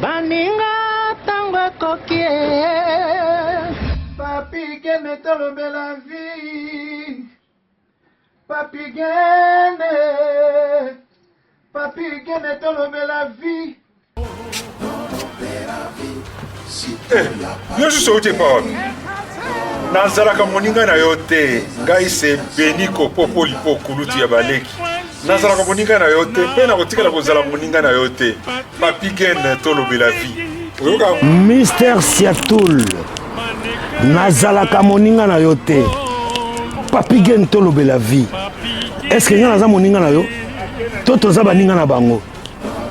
baninga tango kokie papi gene tolobe la vie papi gene tolobe la vie yo juste ote pa nazalaka moninga na yo te ngai se beniko popo lipo kulutu ya baleki nazalaka moninga na yo te mpe na kotikala kozala moninga na yo te papi gene tolobela vie Mister Siatoul nazalaka moninga na yo te papi gene tolobela vie est-ce que nga naza moninga na yo to toza baninga na bango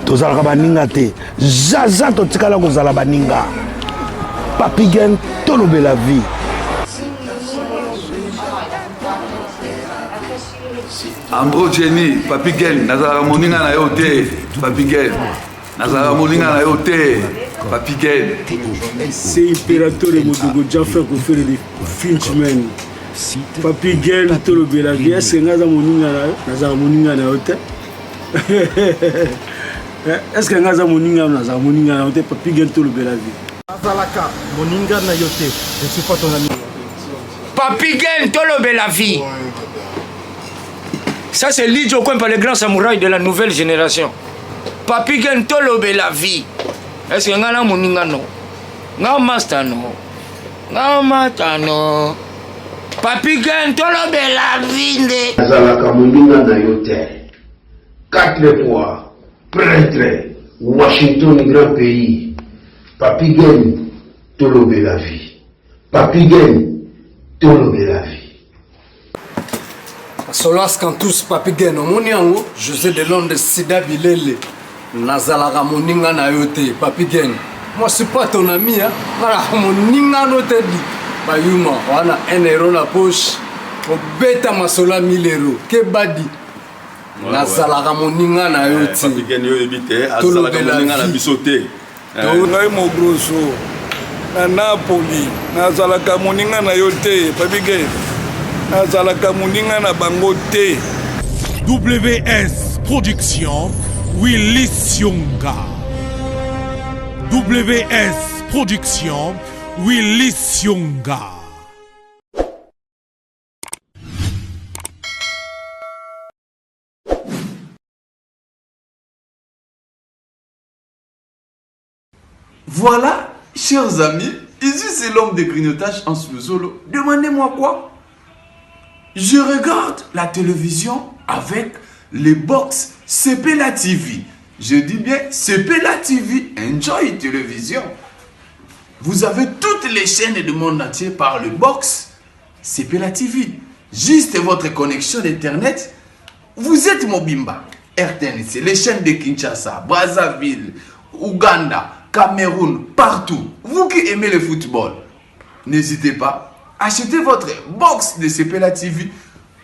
tozalaka baninga te jaja totikala kozala baninga papi gene tolobela vie Ambro Jenny, papi gene, nazalaka moninga na yo te, papi gene. Nazalaka moninga na yo te, papi gene. C'est impérateur de Modogo Jaffa qui fait des Finchman. Papi gene, tolobela vie, est-ce que nazalaka moninga na yo te? Est-ce que nazalaka moninga na yo te, papi gene tolobela vie? Nazalaka moninga na yo te, je suis pas ton ami. Papi gene tolobela vie. Ça c'est Lidjo Kwempa, le grand samouraï de la nouvelle génération. Papi gene tolobela vie. Est-ce que ngana moninga no? Nga master no. Nga mata no. Papi gene tolobela vie nde. Nazalaka moninga na yo te. 4 fois prêtre Washington grand pays. Papi gene tolobela vie. Papi gene tolobela vie. Solas Kantus Papi Gene Omoniango, José de Londres Sida Bilele, Nazalaka moninga na yo te, Papi Gene. Moi je suis pas ton ami, hein. Voilà, moninga no te di. Bayuma, wana 1 euro na poche. Obeta masola 1000 euros. Que badi. Nazalaka moninga na yo te. Papi Gene yo ebite, azalaka moninga na biso te. Ngai mo grosso. Na Napoli, nazalaka moninga na yo te, Papi Gene. WS Production, Willy Sionga. WS Production, Willy Sionga. Voilà, chers amis, ici c'est l'homme de grignotage en sous-solo. Demandez-moi quoi? Je regarde la télévision avec les box Sepela TV. Je dis bien Sepela TV. Enjoy télévision. Vous avez toutes les chaînes du monde entier par le box Sepela TV. Juste votre connexion d'internet. Vous êtes Mobimba, RTNC, les chaînes de Kinshasa, Brazzaville, Ouganda, Cameroun, partout. Vous qui aimez le football, n'hésitez pas. Achetez votre box de Sepela TV.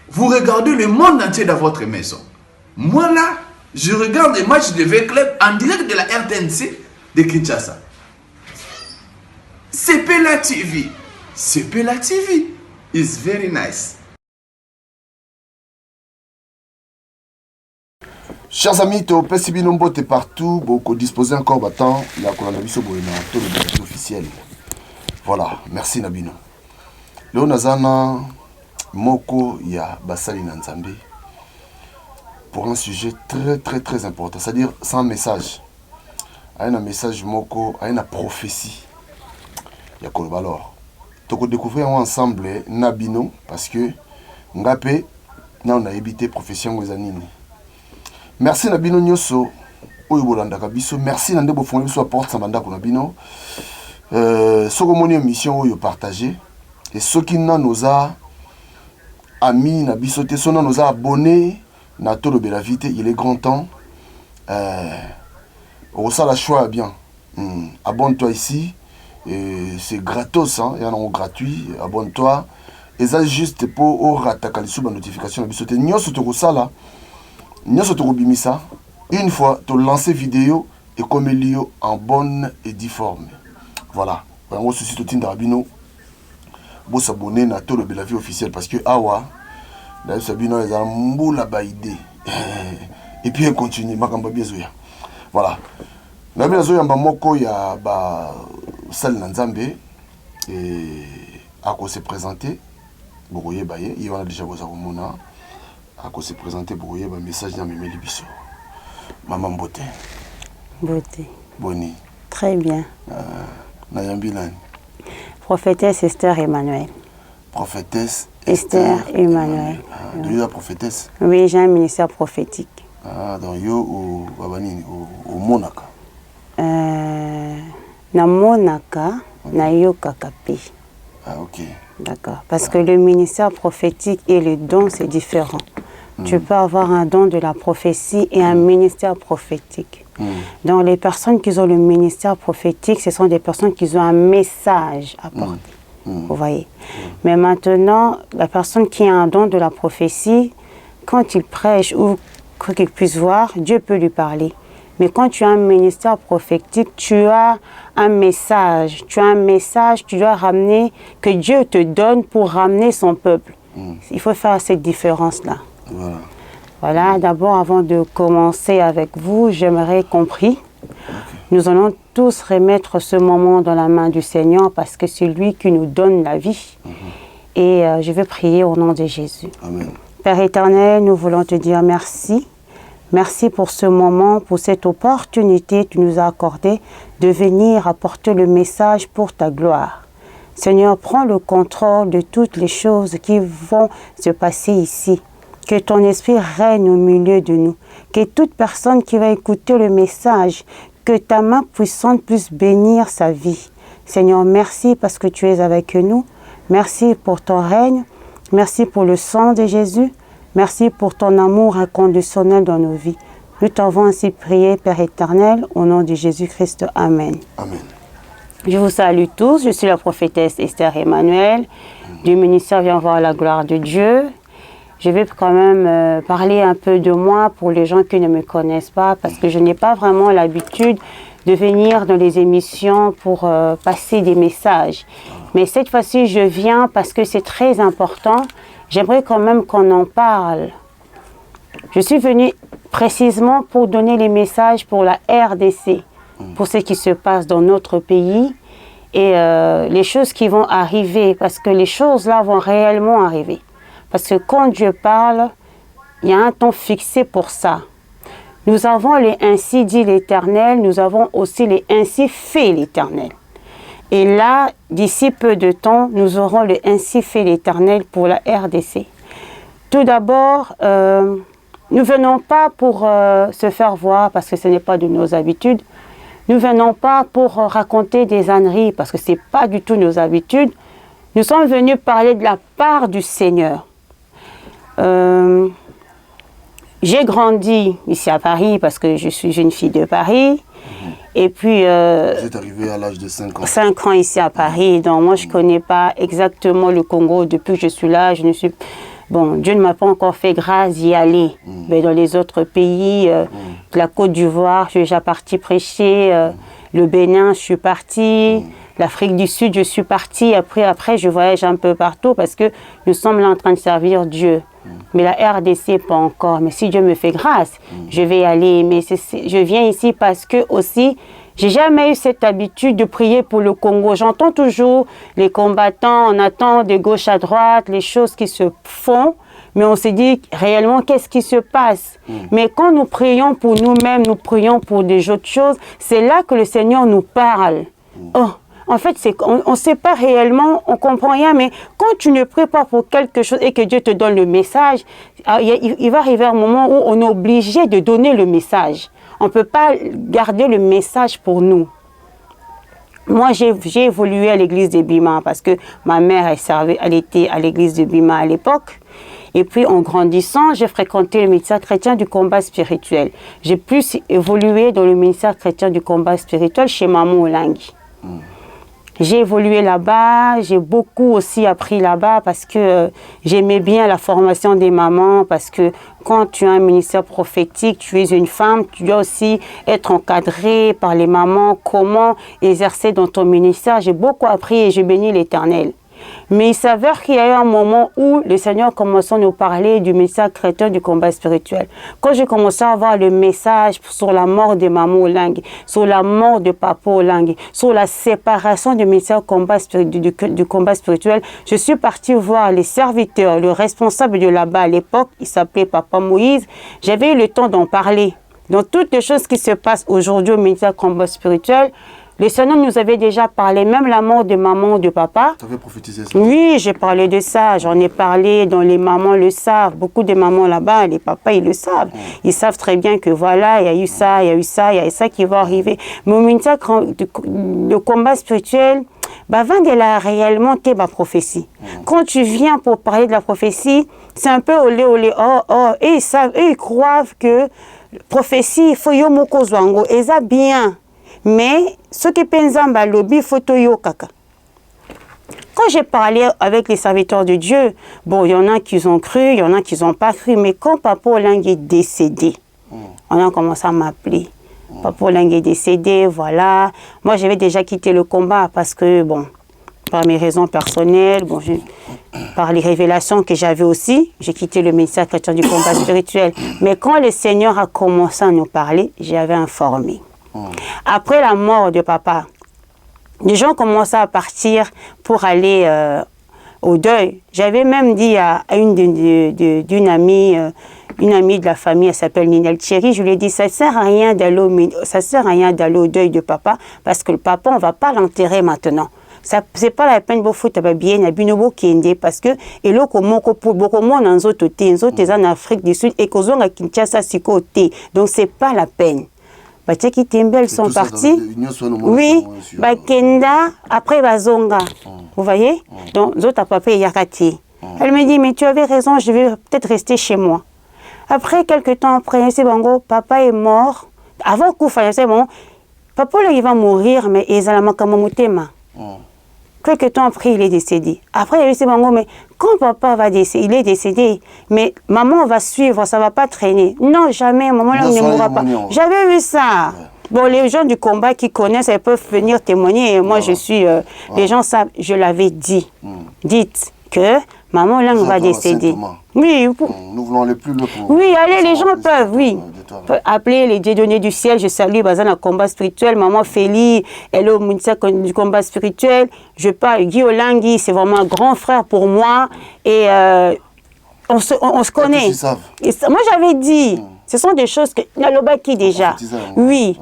Vous regardez le monde entier dans votre maison. Moi là, je regarde les matchs de V-Club en direct de la RTNC de Kinshasa. Sepela TV. Sepela TV is very nice. Chers amis, tu peux bino t'es partout, beaucoup disposer encore battant la colonabiso boina, tout le officiel. Voilà, merci Nabino. Leo nazana moko ya basali na Nzambe pour un sujet très important, c'est-à-dire sans message. Un message moko, une prophétie. Ya koloba alors. Toko découvrir ensemble Nabino parce que ngape na on a évité profession ngozanini. Merci Nabino nyoso oyo bolanda kabiso, merci nande bo fondé so porte samanda ko Nabino. Soko moni émission oyo partager. Et ceux qui nous a amis, na bisoté, ceux qui nous a abonnés, na tolo bela vite, il est grand temps. On ça la choix bien. Abonne-toi ici, c'est gratos, hein, il y en a gratuit. Abonne-toi. Et ça juste pour rattaquer les notifications na bisoté. Nyo soto ça là, nyo soto bimisa. Une fois, tu lances vidéo et comme il en bonne et due forme. Voilà. On se suit au Tindarabino. Vous s'abonner à tout le la vie officielle parce que awa là Sabino est en la baïdé et puis elle continue makamba bien. Voilà. Nabi nazoyamba moko ya ba sali na Nzambe et ako se présenter bokoye baye il wana déjà boza komona ako se présenter bokoye ba message na memeli biso. Maman Mbote. Mbote. Boni. Très bien. Nayambi nani? Prophétesse Esther Emmanuel. Prophétesse Esther Emmanuel. Tu es la prophétesse? Oui, j'ai un ministère prophétique. Donc yo ou babanini ou monaka? Na monaka, na yoka kapi. Ok. D'accord. Parce que le ministère prophétique et le don, c'est différent. Tu peux avoir un don de la prophétie et un ministère prophétique. Donc les personnes qui ont le ministère prophétique, ce sont des personnes qui ont un message à porter. Vous voyez. Mais maintenant, la personne qui a un don de la prophétie, quand il prêche ou quoi qu'il puisse voir, Dieu peut lui parler. Mais quand tu as un ministère prophétique, tu as un message. Tu as un message, tu dois ramener, que Dieu te donne pour ramener son peuple. Il faut faire cette différence-là. Voilà, d'abord, avant de commencer avec vous, j'aimerais qu'on prie. Nous allons tous remettre ce moment dans la main du Seigneur parce que c'est lui qui nous donne la vie. Et je vais prier au nom de Jésus. Amen. Père éternel, nous voulons te dire merci. Merci pour ce moment, pour cette opportunité que tu nous as accordée de venir apporter le message pour ta gloire. Seigneur, prends le contrôle de toutes les choses qui vont se passer ici. Que ton esprit règne au milieu de nous. Que toute personne qui va écouter le message, que ta main puissante puisse bénir sa vie. Seigneur, merci parce que tu es avec nous. Merci pour ton règne. Merci pour le sang de Jésus. Merci pour ton amour inconditionnel dans nos vies. Nous t'avons ainsi prié, Père éternel, au nom de Jésus-Christ. Amen. Amen. Je vous salue tous. Je suis la prophétesse Esther Emmanuel du ministère Viens voir la gloire de Dieu. Je vais quand même parler un peu de moi pour les gens qui ne me connaissent pas parce que je n'ai pas vraiment l'habitude de venir dans les émissions pour passer des messages. Mais cette fois-ci, je viens parce que c'est très important. J'aimerais quand même qu'on en parle. Je suis venue précisément pour donner les messages pour la RDC, pour ce qui se passe dans notre pays et les choses qui vont arriver parce que les choses là vont réellement arriver. Parce que quand Dieu parle, il y a un temps fixé pour ça. Nous avons les ainsi dit l'Éternel, nous avons aussi les ainsi fait l'Éternel. Et là, d'ici peu de temps, nous aurons le ainsi fait l'Éternel pour la RDC. Tout d'abord, nous ne venons pas pour se faire voir parce que ce n'est pas de nos habitudes. Nous ne venons pas pour raconter des âneries parce que ce n'est pas du tout nos habitudes. Nous sommes venus parler de la part du Seigneur. J'ai grandi ici à Paris parce que je suis une fille de Paris. Et puis... Vous êtes arrivé à l'âge de 5 ans. 5 ans ici à Paris. Donc moi, je ne connais pas exactement le Congo. Depuis que je suis là, je ne suis... Bon, Dieu ne m'a pas encore fait grâce d'y aller. Mais dans les autres pays, la Côte d'Ivoire, je suis déjà partie prêcher. Le Bénin, je suis partie. L'Afrique du Sud, je suis partie. Après, je voyage un peu partout parce que nous sommes là en train de servir Dieu. Mais la RDC, pas encore. Mais si Dieu me fait grâce, je vais y aller. Mais je viens ici parce que aussi, j'ai jamais eu cette habitude de prier pour le Congo. J'entends toujours les combattants, on attend de gauche à droite, les choses qui se font. Mais on se dit réellement qu'est-ce qui se passe. Mais quand nous prions pour nous-mêmes, nous prions pour des autres choses, c'est là que le Seigneur nous parle. Oh. En fait, on ne sait pas réellement, on ne comprend rien, mais quand tu ne pries pas pour quelque chose et que Dieu te donne le message, il va arriver un moment où on est obligé de donner le message. On ne peut pas garder le message pour nous. Moi, j'ai évolué à l'église de Bima parce que ma mère, elle était à l'église de Bima à l'époque. Et puis, en grandissant, j'ai fréquenté le ministère chrétien du combat spirituel. J'ai plus évolué dans le ministère chrétien du combat spirituel chez Maman Olangi. J'ai évolué là-bas, j'ai beaucoup aussi appris là-bas parce que j'aimais bien la formation des mamans, parce que quand tu as un ministère prophétique, tu es une femme, tu dois aussi être encadrée par les mamans, comment exercer dans ton ministère. J'ai beaucoup appris et j'ai béni l'Éternel. Mais il s'avère qu'il y a eu un moment où le Seigneur commençait à nous parler du ministère chrétien du combat spirituel. Quand j'ai commencé à avoir le message sur la mort de Maman Olangi, sur la mort de Papa Olangi, sur la séparation du ministère du combat spirituel, je suis partie voir les serviteurs, le responsable de là-bas à l'époque, il s'appelait Papa Moïse. J'avais eu le temps d'en parler. Dans toutes les choses qui se passent aujourd'hui au ministère du combat spirituel, le Seigneur nous avait déjà parlé, même la mort de maman, de papa. Tu avais prophétisé ça? Oui, j'ai parlé de ça. J'en ai parlé, dont les mamans le savent. Beaucoup de mamans là-bas, les papas, ils le savent. Ils savent très bien que voilà, il y a eu ça, il y a eu ça, il y a ça qui va arriver. Mais au ministère de combat spirituel, bah, avant de la réellement t'es ma prophétie. Quand tu viens pour parler de la prophétie, c'est un peu olé, olé, et ils savent, ils croient que prophétie, il faut y moko zwango, et ça bien. Mais ce qui pense en lobby, photo yo kaka. Quand j'ai parlé avec les serviteurs de Dieu, bon, il y en a qui ont cru, il y en a qui n'ont pas cru, mais quand Papa Olangi est décédé, on a commencé à m'appeler. Papa Olangi est décédé, voilà. Moi, j'avais déjà quitté le combat parce que, bon, par mes raisons personnelles, bon, par les révélations que j'avais aussi, j'ai quitté le ministère chrétien du combat spirituel. Mais quand le Seigneur a commencé à nous parler, j'avais informé. Après la mort de papa, les gens commençaient à partir pour aller au deuil. J'avais même dit à une amie de la famille, elle s'appelle Ninel Thierry, je lui ai dit, ça ne sert à rien d'aller au deuil de papa, parce que le papa, on ne va pas l'enterrer maintenant. C'est pas la peine de faire bien parce que et là en Afrique du Sud et qu'aux à Kinshasa donc c'est pas la peine. Bateki Tembel sont partis. Oui, Bakenda après Bazonga. Vous voyez? Donc Zota Papa Yakati. Elle me dit mais tu avais raison, je vais peut-être rester chez moi. Après quelques temps après, c'est bon, papa est mort. Avant Koufa, c'est bon. Papa là il va mourir mais ezalama kamamutema. Quelques temps après, il est décédé. Après, il y a eu ces bangos, mais quand papa va décéder, il est décédé, mais maman va suivre, ça ne va pas traîner. Non, jamais, maman là, ne mourra pas. J'avais vu ça. Bon, les gens du combat qui connaissent, ils peuvent venir témoigner. Et moi, je suis... les gens savent, je l'avais dit. Dites que maman là, va décéder. Oui. Nous voulons aller plus loin. Oui, allez, les gens peuvent, oui. Appeler les dieux donnés du ciel, je salue Bazan combat spirituel, maman Félie, elle est au ministère du combat spirituel. Je parle, Guy Olangi, c'est vraiment un grand frère pour moi. Et on se connaît. Et ça, moi, j'avais dit, ce sont des choses que... Nalobaki déjà. Oui.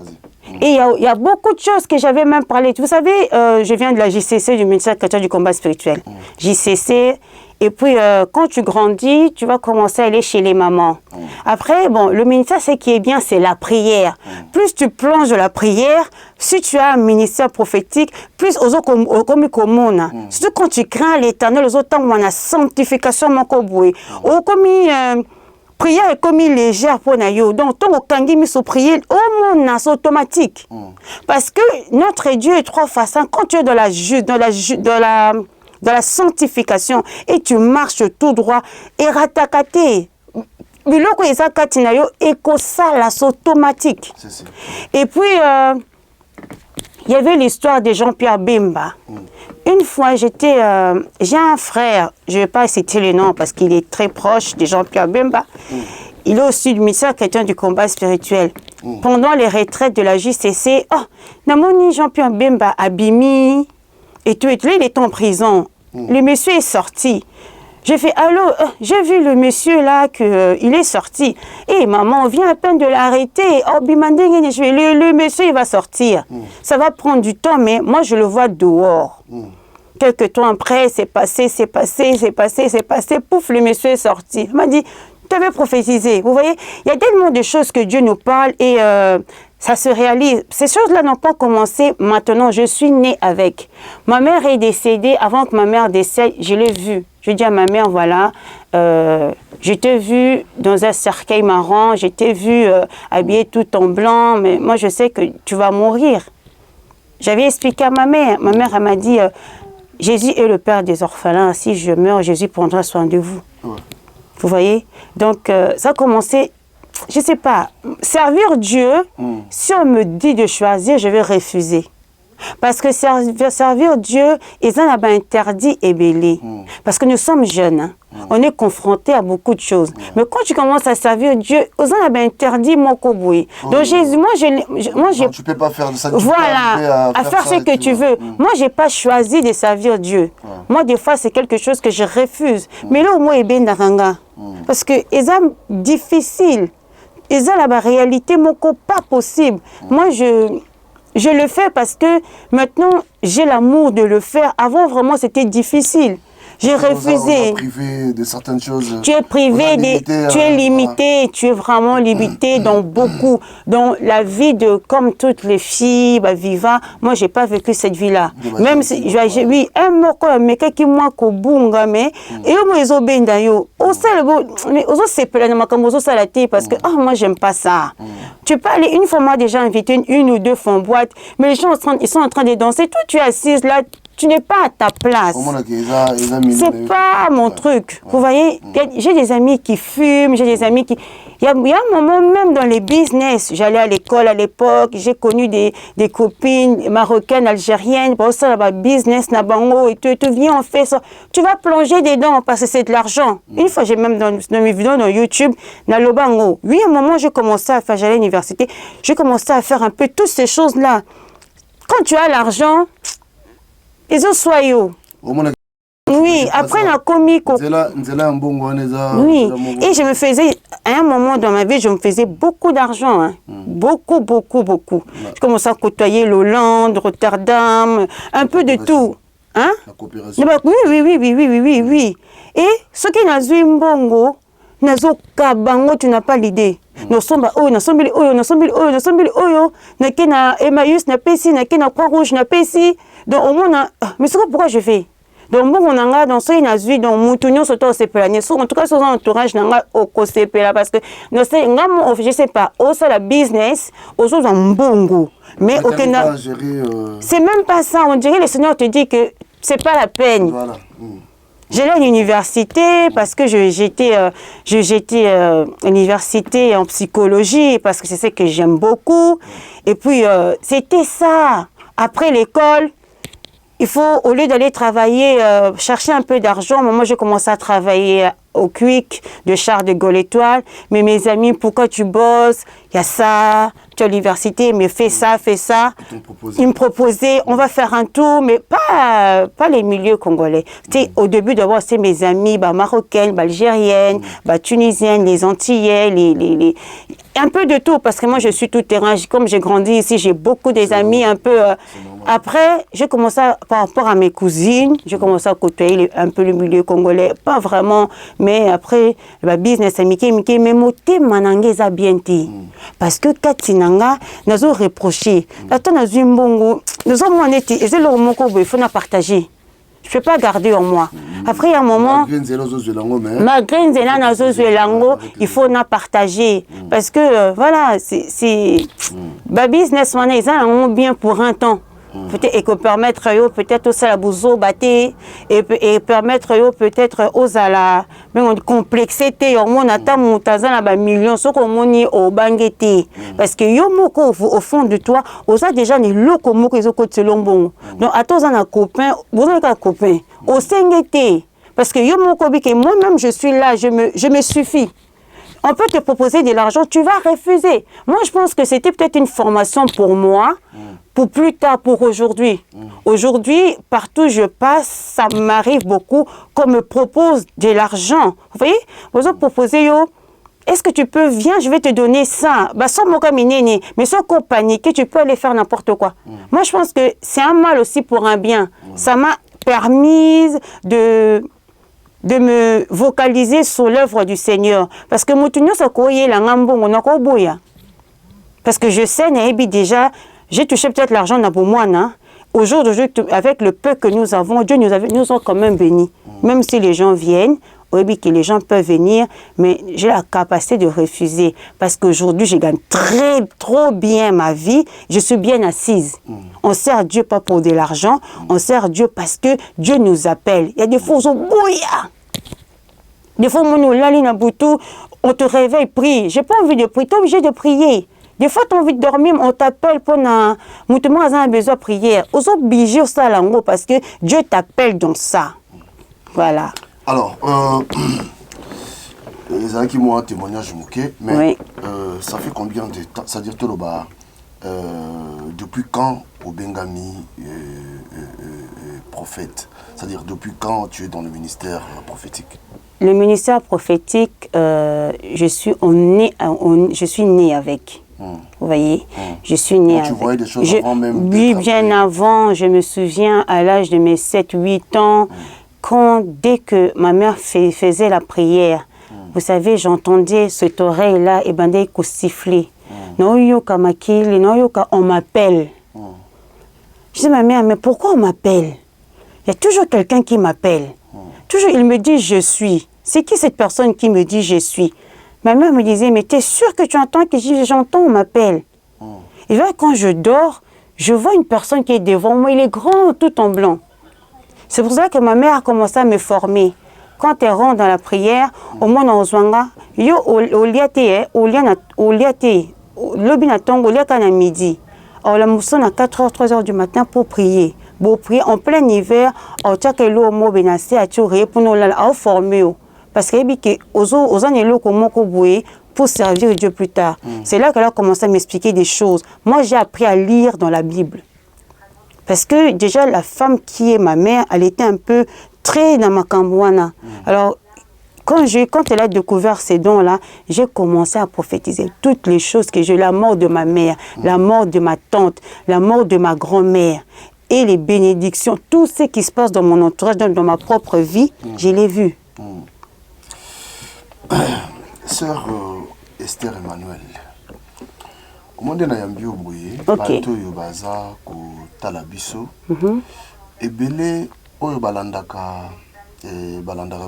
Et il y a beaucoup de choses que j'avais même parlé. Vous savez, je viens de la JCC, du ministère chrétien du combat spirituel. JCC. Et puis, quand tu grandis, tu vas commencer à aller chez les mamans. Après, bon, le ministère, ce qui est bien, c'est la prière. Plus tu plonges dans la prière, si tu as un ministère prophétique, plus aux autres communes. Surtout quand tu crains l'éternel, aux autres temps où on a sanctification, mon coboué. Prière est comme légère pour Nayo. Donc, tant qu'on mis sous prière, au monde, c'est automatique. Parce que notre Dieu est trois façons. Quand tu es dans la sanctification et tu marches tout droit et ratakate biloko ezakati na yo ekosala automatique. Et puis il y avait l'histoire de Jean-Pierre Bemba. Une fois j'ai un frère, je ne vais pas citer le nom parce qu'il est très proche de Jean-Pierre Bemba. Il est aussi du ministère chrétien du combat spirituel. Pendant les retraites de la JCC, namoni Jean-Pierre Bemba abimi. Et tout, là, il est en prison. Le monsieur est sorti. J'ai fait, allô, j'ai vu le monsieur là, qu'il est sorti. Et maman, on vient à peine de l'arrêter. Oh, le monsieur, il va sortir. Ça va prendre du temps, mais moi, je le vois dehors. Quelques temps après, c'est passé. Pouf, le monsieur est sorti. Il m'a dit, tu avais prophétisé. Vous voyez, il y a tellement de choses que Dieu nous parle et ça se réalise. Ces choses-là n'ont pas commencé maintenant. Je suis née avec. Ma mère est décédée. Avant que ma mère décède, je l'ai vue. Je dis à ma mère, voilà, je t'ai vue dans un cercueil marron. Je t'ai vue habillée tout en blanc. Mais moi, je sais que tu vas mourir. J'avais expliqué à ma mère. Ma mère, elle m'a dit, Jésus est le père des orphelins. Si je meurs, Jésus prendra soin de vous. Vous voyez? Donc, ça a commencé... Je ne sais pas, servir Dieu, si on me dit de choisir, je vais refuser. Parce que servir Dieu, ils en ont interdit et belé. Parce que nous sommes jeunes. Hein. On est confrontés à beaucoup de choses. Mais quand tu commences à servir Dieu, ils en ont interdit mon koboui. Donc Jésus, moi, tu peux pas faire de ça. Voilà, à faire ce que tu veux. Moi, j'ai pas choisi de servir Dieu. Moi, des fois, c'est quelque chose que je refuse. Mais là, au moins, il y a parce que c'est difficile. Et ça, la réalité, mon co, pas possible. Moi, je le fais parce que maintenant, j'ai l'amour de le faire. Avant, vraiment, c'était difficile. J'ai refusé. Privé de certaines choses. Tu es privé, tu es limité, tu es vraiment limité dans beaucoup, dans la vie de, comme toutes les filles, bah, Viva. Moi, j'ai pas vécu cette vie-là. Même si, oui, un mot comme, mais quelqu'un moi, kobunga, mais, et au moins, ils ont bien d'ailleurs. Au seul, mais aux autres, c'est plein de ma comme aux autres, parce que, oh, moi, j'aime pas ça. Tu peux aller, une fois, moi, déjà invité une ou deux fois en boîte, mais les gens, ils sont en train de danser. Toi, tu es assise là, tu n'es pas à ta place. C'est pas mon truc. Vous voyez, j'ai des amis qui fument, j'ai des amis qui... Il y a un moment, même dans les business, j'allais à l'école à l'époque, j'ai connu des copines marocaines, algériennes, pour ça, là-bas, business, nabango, et tout, viens, on fait ça. Tu vas plonger dedans parce que c'est de l'argent. Une fois, j'ai même dans mes vidéos dans YouTube, na lobango. Oui, à un moment, j'ai commencé à faire, j'allais à l'université, j'ai commencé à faire un peu toutes ces choses-là. Quand tu as l'argent, ils ont soyaux. Oui, après la comique. Oui, et je me faisais, à un moment dans ma vie, je me faisais beaucoup d'argent. Hein. Beaucoup. Je commençais à côtoyer l'Hollande, Rotterdam, un peu de tout. Hein? La coopération. Oui. Et ce qui n'a pas mbongo, tu n'as pas l'idée. Nous sommes Emmaüs, na Croix-Rouge, donc au moins, mais c'est pourquoi je fais. Donc bon, on a dans ce qu'il donc Moutounion surtout c'est plané. En tout cas, son entourage n'a pas au là parce que je sais pas, au ça la business, aux autres en bongo. Mais ok, c'est même pas ça. On dirait le Seigneur te dit que c'est pas la peine. Voilà. J'allais à l'université parce que j'étais à l'université en psychologie parce que c'est ce que j'aime beaucoup. Et puis, c'était ça. Après l'école, il faut, au lieu d'aller travailler, chercher un peu d'argent, moi j'ai commencé à travailler au Quick de Charles de Gaulle Étoile. Mais mes amis, pourquoi tu bosses? Il y a ça, tu es à l'université, mais fais ça. Ils me proposaient, on va faire un tour, mais pas les milieux congolais. Au début d'abord, c'est mes amis marocaines, algériennes, tunisiennes, les antillais, un peu de tout, parce que moi je suis tout terrain. Comme j'ai grandi ici, j'ai beaucoup des amis un peu... Après, j'ai commencé, par rapport à mes cousines, j'ai commencé à côtoyer un peu le milieu congolais, pas vraiment, mais après, le business, mais moté manangeza bien ti. Parce que Katinanga, nous avons reproché. Attends, nous avons honnêté, et c'est le moment qu'il faut partager. Je ne peux pas garder en moi. Après, il y a un moment, malgré il faut la partager. Parce que, voilà, c'est... business, ils ont bien pour un temps. Peut-être et que permettre peut-être aussi la bouzo batté et permettre peut-être aux ala mais on complexité au moins attend montazana ba millions ce qu'on moni au bangete parce que yo moko au fond de toi aux a déjà ni loko moko ils ont côté lombon donc à tous un copain vous avez un copain au sengete parce que yo moko bi que moi-même je suis là je me suffis. On peut te proposer de l'argent, tu vas refuser. Moi, je pense que c'était peut-être une formation pour moi, pour plus tard, pour aujourd'hui. Aujourd'hui, partout où je passe, ça m'arrive beaucoup qu'on me propose de l'argent. Vous voyez, vous avez proposé, est-ce que tu peux, viens, je vais te donner ça. Sans mon mais sans qu'on panique, tu peux aller faire n'importe quoi. Moi, je pense que c'est un mal aussi pour un bien. Ça m'a permis de me vocaliser sur l'œuvre du Seigneur. Parce que parce que je sais, déjà, j'ai touché peut-être l'argent dans moi. Aujourd'hui, avec le peu que nous avons, Dieu nous a quand même bénis. Même si les gens viennent, que les gens peuvent venir, mais j'ai la capacité de refuser. Parce qu'aujourd'hui, je gagne trop bien ma vie. Je suis bien assise. On sert Dieu pas pour de l'argent, on sert Dieu parce que Dieu nous appelle. Il y a des fois, des fois, on te réveille, prie. J'ai pas envie de prier, tu es obligé de prier. Des fois, tu as envie de dormir, on t'appelle pour un besoin de prière. Aux obligés ça langue parce que Dieu t'appelle dans ça. Voilà. Alors, les gens qui m'ont un témoignage moqué, mais oui. Ça fait combien de temps? C'est-à-dire, depuis quand au Bengami prophète? C'est-à-dire, depuis quand tu es dans le ministère prophétique? Le ministère prophétique, je suis née avec. Vous voyez, je suis née avec. Tu voyais des choses avant même? Oui, bien avant. Je me souviens, à l'âge de mes 7-8 ans, dès que ma mère faisait la prière, vous savez, j'entendais cette oreille-là, et ben dès qu'on sifflait. On m'appelle. Je dis, ma mère, mais pourquoi on m'appelle? Il y a toujours quelqu'un qui m'appelle. Toujours, il me dit, je suis. C'est qui cette personne qui me dit, je suis? Ma mère me disait, mais t'es sûr que tu entends que j'entends, on m'appelle? Et là, quand je dors, je vois une personne qui est devant moi, il est grand, tout en blanc. C'est pour ça que ma mère a commencé à me former. Quand elle rentre dans la prière, au moins dans Ozwanga, yo oliate, l'obinatongo, oliaka na midi. Alors la mousson à 4h, 3h du matin pour prier. Pour prier en plein hiver, on tchake l'eau mo benasé à tchourer pour nous la former. Parce que aux années comment pour servir Dieu plus tard. C'est là qu'elle a commencé à m'expliquer des choses. Moi, j'ai appris à lire dans la Bible. Parce que déjà, la femme qui est ma mère, elle était un peu très dans ma cambouana. Alors, quand elle a découvert ces dons-là, j'ai commencé à prophétiser toutes les choses que j'ai. La mort de ma mère, la mort de ma tante, la mort de ma grand-mère et les bénédictions, tout ce qui se passe dans mon entourage, dans ma propre vie, je l'ai vu. Sœur Esther Emmanuel, comment on a yambi au brouillé, bateau yobaza ko talabiso, et belé oyo balandaka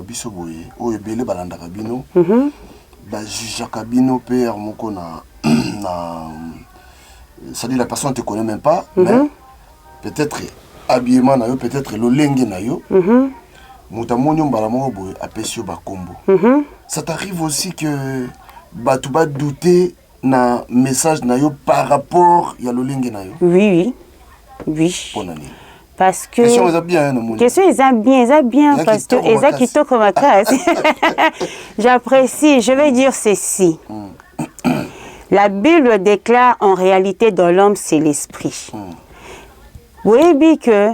biso boye, oyo belé balandaka bino, ba jujaka bino père moko na c'est-à-dire la personne ne te connaît même pas, mais peut-être habillement na yo, peut-être lolenge na yo, mutamoni mbala moko boye apesio ba kombo. Ça t'arrive aussi que tu vas douter na message na yo par rapport à l'olenge na yo? Oui. Parce que question est bien, parce que eza kitoko makasi. J'apprécie, je vais dire ceci. La Bible déclare en réalité dans l'homme c'est l'esprit. Oui, bien que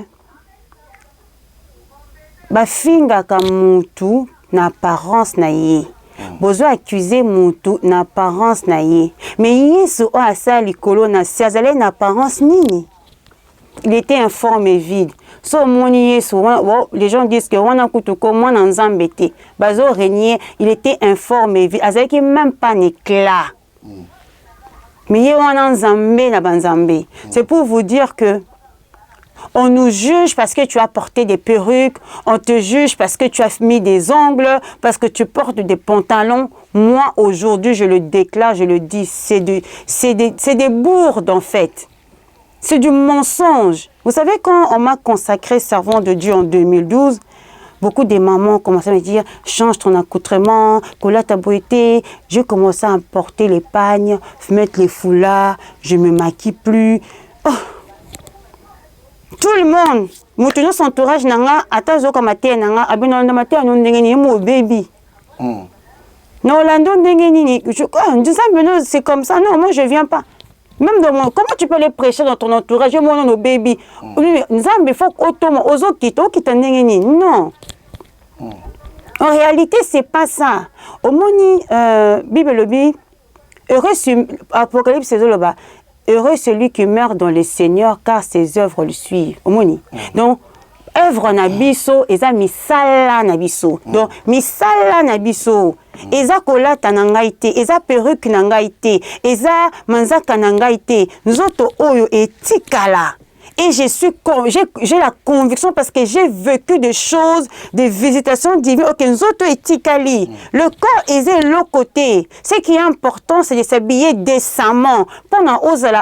bafinga ka mutu na apparence na ye. Bozo accuser mutu na apparence na ye. Mais Yesu o asa likolo na siazale na apparence nini? Il était informe et vide. So moni Yesu, les gens disent que wana kutuko mwana nzambe te. Bazo régner, il était informe et vide. Azaki même pas un éclat. Mais ye wana nzambe na banzambe. C'est pour vous dire que on nous juge parce que tu as porté des perruques, on te juge parce que tu as mis des ongles, parce que tu portes des pantalons. Moi, aujourd'hui, je le déclare, je le dis, c'est des bourdes en fait. C'est du mensonge. Vous savez, quand on m'a consacré servant de Dieu en 2012, beaucoup de mamans commençaient à me dire « Change ton accoutrement, colla ta beauté ». J'ai commencé à porter les pagnes, mettre les foulards, je ne me maquille plus. Oh. Tout le monde, mon entourage nanga, atazo kamate nanga, abino ndamate anondengeni mo baby. Non lando ndengeni, c'est comme ça. Non, moi je viens pas. Même dans mon, comment tu peux les prêcher dans ton entourage, mon no baby. Nzambe faut otomo ozo kito kitandengeni. Non. En réalité, c'est pas ça. Au moni Bible le bi, heureux Apocalypse c'est là-bas. Heureux celui qui meurt dans le Seigneur, car ses œuvres le suivent. Omoni. Donc, œuvre nabiso, eza misala nabiso. Donc, misala nabiso. Eza kolata nangaite, eza perruque nangaite, eza manzaka nangaite. Nous autres, oyo etikala. Et j'ai la conviction parce que j'ai vécu des choses, des visitations divines. Ok, nous autres etikali. Le corps est de l'autre côté. Ce qui est important, c'est de s'habiller décemment. Pendant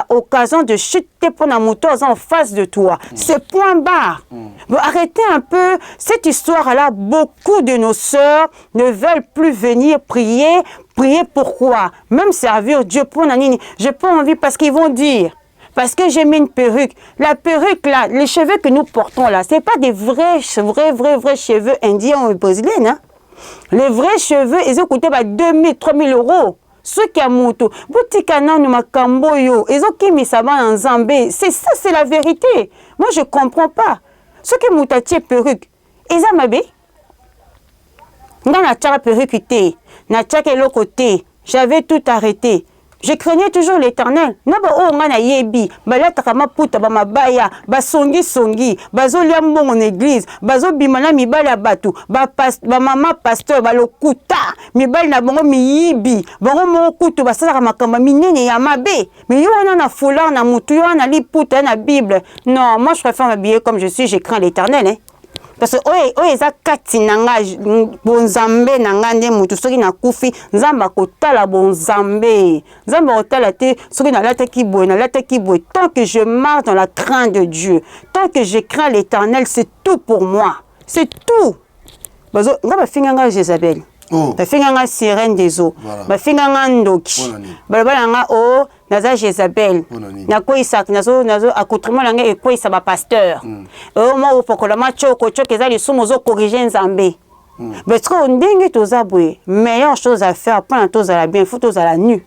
l'occasion de chuter pendant moto en face de toi. C'est point barre. Bon, arrêtez un peu cette histoire-là. Beaucoup de nos sœurs ne veulent plus venir prier Prier pourquoi? Même servir Dieu pour Nanini. J'ai pas envie parce qu'ils vont dire. Parce que j'ai mis une perruque. La perruque là, les cheveux que nous portons là, c'est pas des vrais cheveux indiens ou brésiliens. Hein? Les vrais cheveux, ils ont coûté 2000, 3000 euros. Ceux qui ont moutou, Boutikana nous makamboyo, ils ont qui mis ça en Zambé. C'est ça, c'est la vérité. Moi, je comprends pas. Ceux qui ont moutaché perruque, ils ont mabé. Dans la perruque, na le côté, j'avais tout arrêté. Je craignais toujours l'Éternel. Non, on yebi, balatama puta, bamabaya, basongi songi, bazolia mon église, bazo bimana mibala batu, bamama pasteur, balokuta, mibali na bongo miyibi, bongo mo kutu basala makamba minene ya mabe. Mais yo on a foulard na mutu, yo on a li puta na Bible. Non, moi je préfère m'habiller comme je suis, je crains l'Éternel, hein. Parce que eza kati nanga bonzambe nanga nde mutu soki na kufi nzamba kotala bonzambe nzamba kotala te soki na lata ki boy tant que je marche dans la crainte de Dieu, tant que je crains l'Éternel, c'est tout pour moi, c'est tout. Bazo ngaba finganga Jézabel, ba finganga sirène des eaux, ba finganga ndoki, balabala nga naza Jézabel, na ko isak nazo accoutrement langa e ko isa ba pasteur. Mo pokola ma choko ezali sumo zo corriger nzambe. Parce que ndenge tozabwe, meilleure chose à faire pendant tozala bien, faut tozala nu.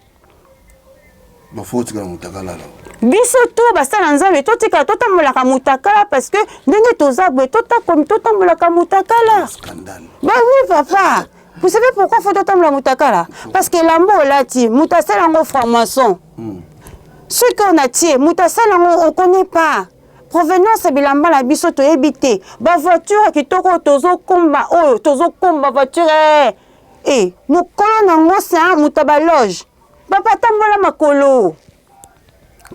Ba faut tika mutakala là. Biso to basala nzambe to tika totambola ka mutakala parce que ndenge tozabwe totambola ka mutakala. Scandale. Bah oui papa. Vous savez pourquoi il faut autant la mutakala? Parce que l'amour là, mutasala en franc-maçon. Ce qu'on a tiré, mutasala on ne connaît pas. Provenance de l'amba la biso to habité. Ba voiture qui toko tozo komba, voiture. Eh, nous collons dans c'est un mutabaloge. Papa tambola makolo.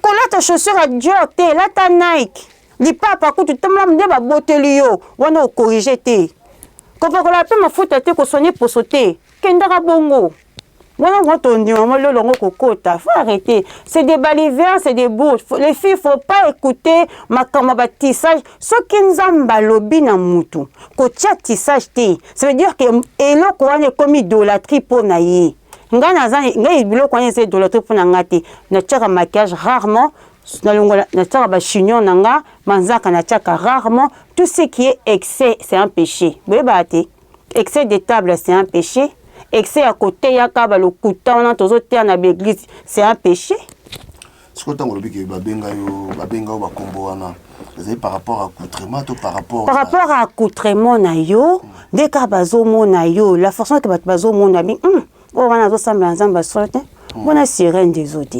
Kola ta chaussure à Dieu, là ta Nike. Li papa ko tu tambola mde ba botelio, wana corriger te. Quand on a fait ma faute à te soigner pour sauter, Kendara Bongo. Voilà, faut arrêter. C'est des balivernes, c'est des bouches. Les filles, il ne faut pas écouter ma tissage. Ce qui nous a balobi na mutu. Kotia tissage te. Ça veut dire que elo ko ane comme idolâtrie pour naïe. Nga nazani, nga ibilo ko ane c'est idolâtrie pour nangati. Na tchaka maquillage rarement. Na tchaka ba chignon nanga, manzaka na tchaka rarement. Tout ce qui est excès, c'est un péché. Excès de table, c'est un péché. Excès à côté, yakaba le couteau, on a tous autres dans l'église, c'est un péché. Ce que tu as dit, c'est par rapport à accoutrement ou par rapport à accoutrement, dès que bazo monayo, la façon que bazo monabi, on a dos semble ensemble on a sirène des autres.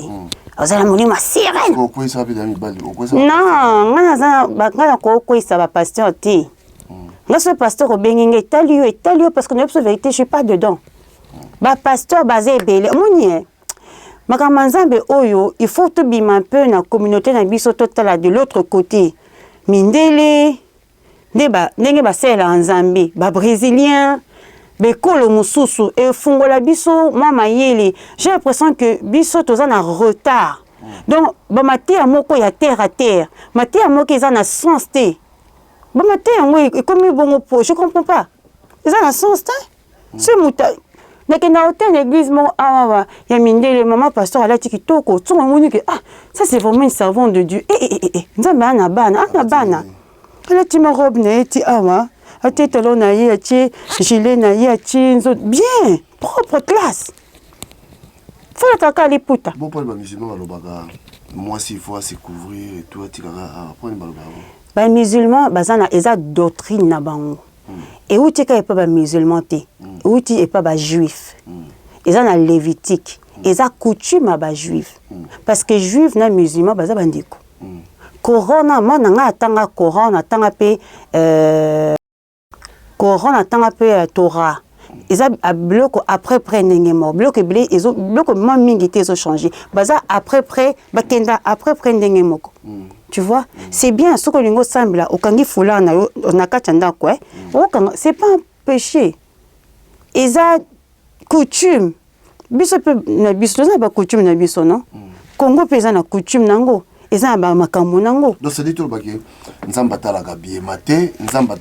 Vous allez mourir ma sirène. Non, on a pasteur. Là, ce pasteur au Bénin est talio parce que la vérité, je ne suis pas dedans. Bah, pasteur basé belé. Mounier. Makamanzambe oyo, il faut tout bien un peu dans la communauté dans biso total de l'autre côté. Mindele, nenge c'est en Zambie, ba brésilien, bekolo mususu et fungola biso mama yele. J'ai l'impression que biso toza na retard. Donc, ba maté à moko ya terre à terre. Maté à moko ils en a sens té. Ba maté à moko comme bon po, je comprends pas. Ils en a sens té. C'est muta. Nakenda hôtel l'église mon ah ya mindele maman pasteur ala tikitoko tu moni que ça c'est vraiment une servante de Dieu. Nzambe ana bana ala ti ma robe na ti awa ati talon na ye ati gilet na ye ati bien propre classe. Faut la kaka les puta. Bon pour les musulmans balobaka moi s'il faut se couvrir et tout tikaka après balobaka. Ba musulmans bazana eza doctrine na bango. Et où tu es pas musulman, où tu es pas juif. Ils ont la lévitique. Ils ont coutume à juif. Parce que juif na musulman, ils ont bandiko. Corona, moi, n'a tanga Coran, tanga pe Coran, tanga pe Torah. Ils ont bloqué après prendre mort. Bloqué blé, ils ont bloqué moi mingité, ils ont changé. Baza après bakenda après prendre mort. Tu vois, c'est bien ce que l'on semble là, au kangi foula on a kachanda quoi. C'est pas un péché. Ils ont coutume. Biso peut na biso na ba coutume na biso non. Congo pesa na coutume nango. eza ba makambo nango. Donc c'est dit tout le baguette. Nzamba tala gabier maté, nzamba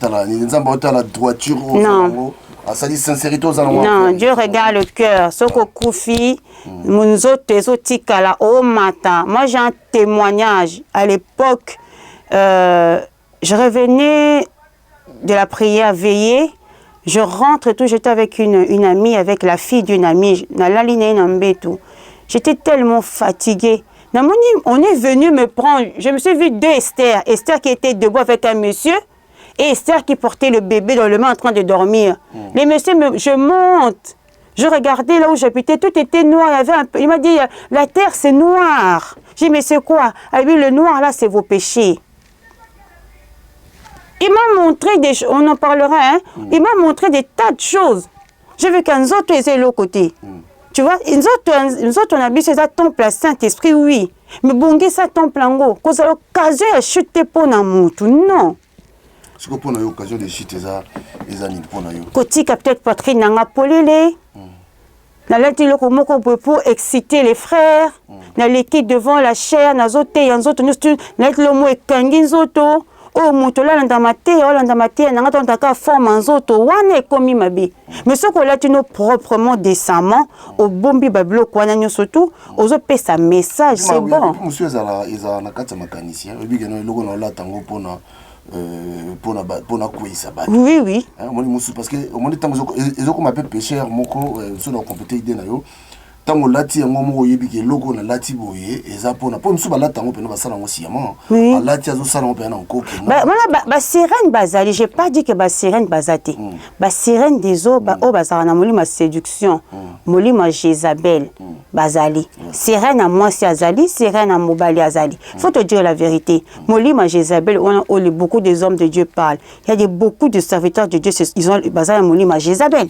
tala droiture non. Ça dit sincérité aux non, Dieu regarde le cœur. Soko Koufi, Munzote Zotikala, au matin. Moi, j'ai un témoignage. À l'époque, je revenais de la prière veillée. Je rentre tout, j'étais avec une amie, avec la fille d'une amie. J'étais tellement fatiguée. On est venu me prendre. Je me suis vue deux Esther. Esther qui était debout avec un monsieur. Et Esther qui portait le bébé dans le main en train de dormir. Les messieurs, je monte. Je regardais là où j'habitais, tout était noir. Il m'a dit, la terre c'est noir. J'ai dit, mais c'est quoi? Ah oui, le noir là, c'est vos péchés. Il m'a montré des choses, on en parlera, hein? Il m'a montré des tas de choses. J'ai vu qu'un autre était de l'autre côté. Tu vois, nous autres, on a vu ces temple à Saint-Esprit, oui. Mais bon, ça temple en gros. Quand ça l'occasion de chuter pour n'importe non. Ce que pour l'occasion de chuter, les années pour nous. Côté peut-être Patrick n'a polélé. Dans le pour exciter les frères. Dans l'équipe devant la chair, dans les autres, nous mot kangin zoto. Oh, mutola ndamate, oh ndamate, n'anga tonta forme en zoto, wane komi mabi. Mais ce qu'on a tenu proprement décemment, au bombi bablo kwana nyo surtout, aux autres sa message, c'est bon. Monsieur Zala, na kata mécanicien, et bien le logo na tango pona kuisa. Oui, oui. Parce que au moment tango ils ont comme appelé pêcheur moko sur la compétence idée na yo. Tango lati yango moko yebi ke logo na lati boye eza pona po musu balata yango pena basala ngo siama alati azo sala ngo pena nkoke ba sirène bazali, j'ai pas dit que ba sirène bazate ba sirène des eaux ba o bazala na molima séduction molima Jézabel bazali sirène à moi c'est azali sirène à mobali azali. Faut te dire la vérité, molima Jézabel on a beaucoup des hommes de Dieu parlent, il y a beaucoup de serviteurs de Dieu, ils ont bazali molima Jézabel.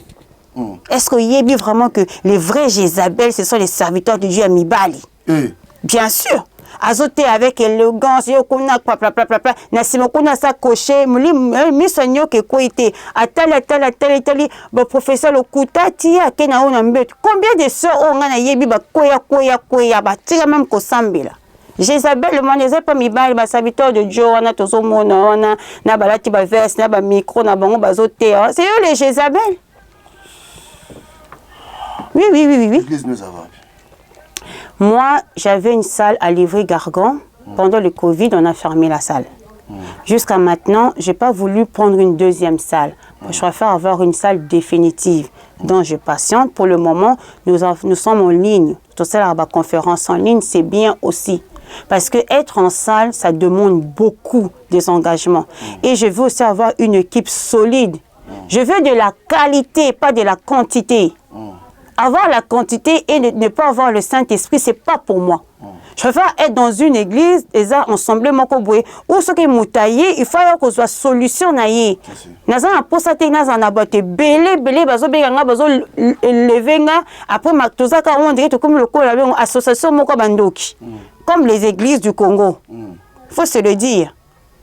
Est-ce qu'il y a vraiment que les vrais Jézabel, ce sont les serviteurs de Dieu à Mibali? Bien sûr. Azoté avec élégance, yokuna papa, nasimokuna sa coché, misonyo ke koité, atali, professeur Lokuta, tia kena on mbet. Combien de sœurs on a yebi ba koya, ba tira même ko sambela. Jézabel, le monde n'est pas Mibali, ba serviteur de Dieu, on a tous au monde, on a na balati ba verse, na ba micro, na bango bazoté. C'est eux les Jézabel. Oui. Moi, j'avais une salle à Livry-Gargan. Pendant le Covid, on a fermé la salle. Jusqu'à maintenant, je n'ai pas voulu prendre une deuxième salle. Je préfère avoir une salle définitive dont je patiente. Pour le moment, nous sommes en ligne. Tout ça, la conférence en ligne, c'est bien aussi. Parce que être en salle, ça demande beaucoup des engagements. Et je veux aussi avoir une équipe solide. Je veux de la qualité, pas de la quantité. Avoir la quantité et ne pas avoir le Saint-Esprit, ce n'est pas pour moi. Je préfère être dans une église, et ça, ensemble, où ce qui est moutaillé, il faut que ce soit solution. Après, comme les églises du Congo. Il faut se le dire.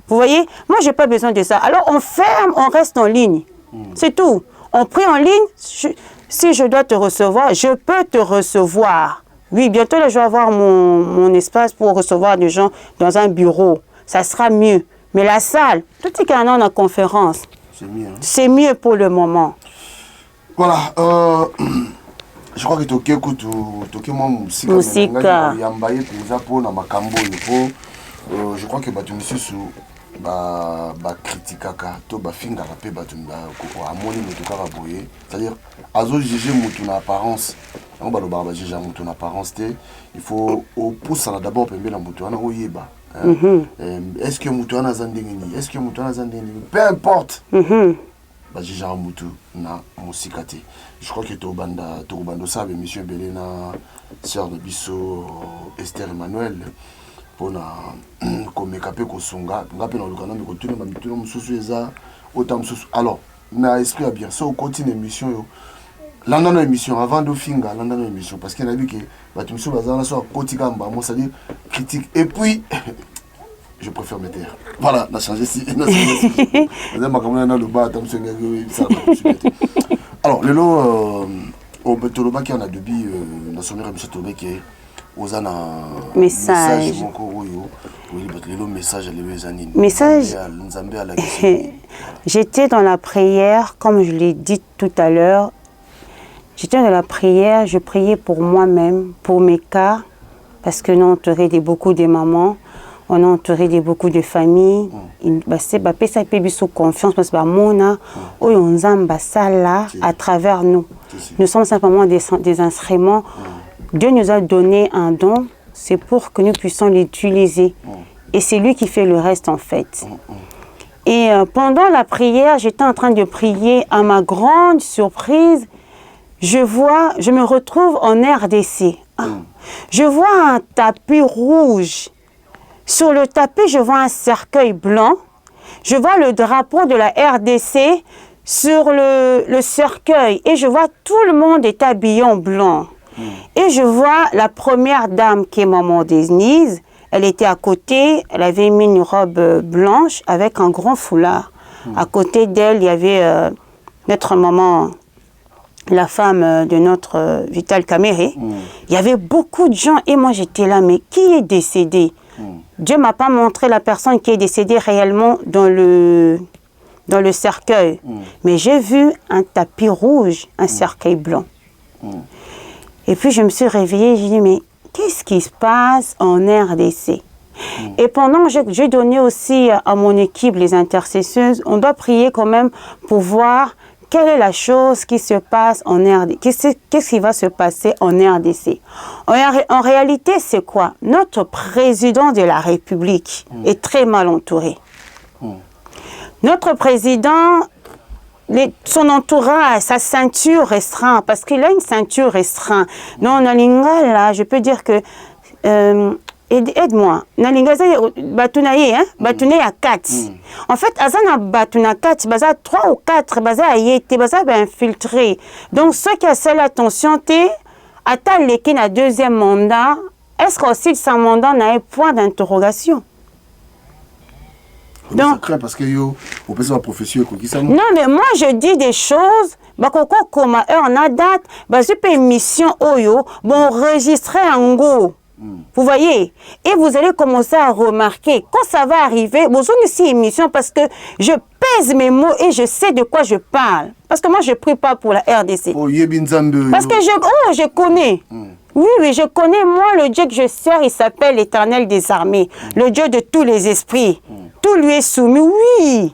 Vous voyez, moi, je n'ai pas besoin de ça. Alors, on ferme, on reste en ligne. C'est tout. On prie en ligne. Si je dois te recevoir, je peux te recevoir. Oui, bientôt, je vais avoir mon espace pour recevoir des gens dans un bureau. Ça sera mieux. Mais la salle, tout est qu'il y en a conférence. C'est mieux. Hein? C'est mieux pour le moment. Voilà. Je crois que tu écoutes musique. Je crois que tu me suis critiquaka to ba finga pe ba tumba ko amoni mutu kaka boye, c'est-à-dire azo juger mutu na apparence on ba lo ba juger mutu na apparence te, il faut au pousse d'abord pembe na mutu ana oyeba est-ce que mutu ana zandengeni, est-ce que mutu ana zandengeni, peu importe ba juger mutu na musikate. Je crois que to banda ça monsieur Belena sœur de biso Esther Emmanuel pour na komekape kosunga ngape na lukana mi continue ma mituno mususu eza autant mususu. Alors na esprit a bien ça au continue émission yo landano émission avant de finga landano émission parce qu'il a vu que batu mususu bazana so kotika mba moi ça dit critique et puis je préfère me taire. Voilà, na changer si na changer. Ndema kama na luba tamsenga ça. Alors le lot au betoloba qui en a debi na sommaire monsieur Tobé qui ozana message j'étais dans la prière comme je l'ai dit tout à l'heure. J'étais dans la prière, je priais pour moi-même, pour mes cas, parce que nous on entouré de beaucoup de mamans, on a entouré de beaucoup de familles. C'est ça peut sous confiance parce que mona on là à travers nous. Nous sommes simplement des instruments. Dieu nous a donné un don, c'est pour que nous puissions l'utiliser. Et c'est lui qui fait le reste en fait. Et pendant la prière, j'étais en train de prier. À ma grande surprise, je me retrouve en RDC. Je vois un tapis rouge. Sur le tapis, je vois un cercueil blanc. Je vois le drapeau de la RDC sur le cercueil. Et je vois tout le monde est habillé en blanc. Et je vois la première dame qui est maman Denise. Elle était à côté, elle avait mis une robe blanche avec un grand foulard. À côté d'elle, il y avait notre maman, la femme de notre Vital Kamere. Il y avait beaucoup de gens et moi j'étais là, mais qui est décédé? Dieu ne m'a pas montré la personne qui est décédée réellement dans le cercueil. Mais j'ai vu un tapis rouge, un cercueil blanc. Et puis je me suis réveillée, j'ai dit, mais qu'est-ce qui se passe en RDC? Et pendant que j'ai donné aussi à mon équipe, les intercesseuses, on doit prier quand même pour voir quelle est la chose qui se passe en RDC. Qu'est-ce qui va se passer en RDC? En réalité, c'est quoi? Notre président de la République est très mal entouré. Notre président... son entourage, sa ceinture restreinte, parce qu'il a une ceinture restreinte. Non, Nalinga, là, je peux dire que... aide-moi. Nalinga, Batunaye, hein? Batunaye à 4. En fait, Azana Batuna 4, Baza 3 ou 4, Baza Ayete, Baza infiltré. Donc, ceux qui ont seule attention, attends les qui n'a deuxième mandat, est-ce qu'aussi sans mandat n'a un point d'interrogation? Donc, parce que yo, on peut savoir profession non, mais moi je dis des choses. Comme on a date, une émission oyo, bon enregistrer en go. Vous voyez? Et vous allez commencer à remarquer quand ça va arriver. Bon, c'est une émission parce que je pèse mes mots et je sais de quoi je parle. Parce que moi je prie pas pour la RDC. Parce que je connais. Oui, je connais moi le Dieu que je sers, il s'appelle l'Éternel des armées, le Dieu de tous les esprits. Tout lui est soumis, oui.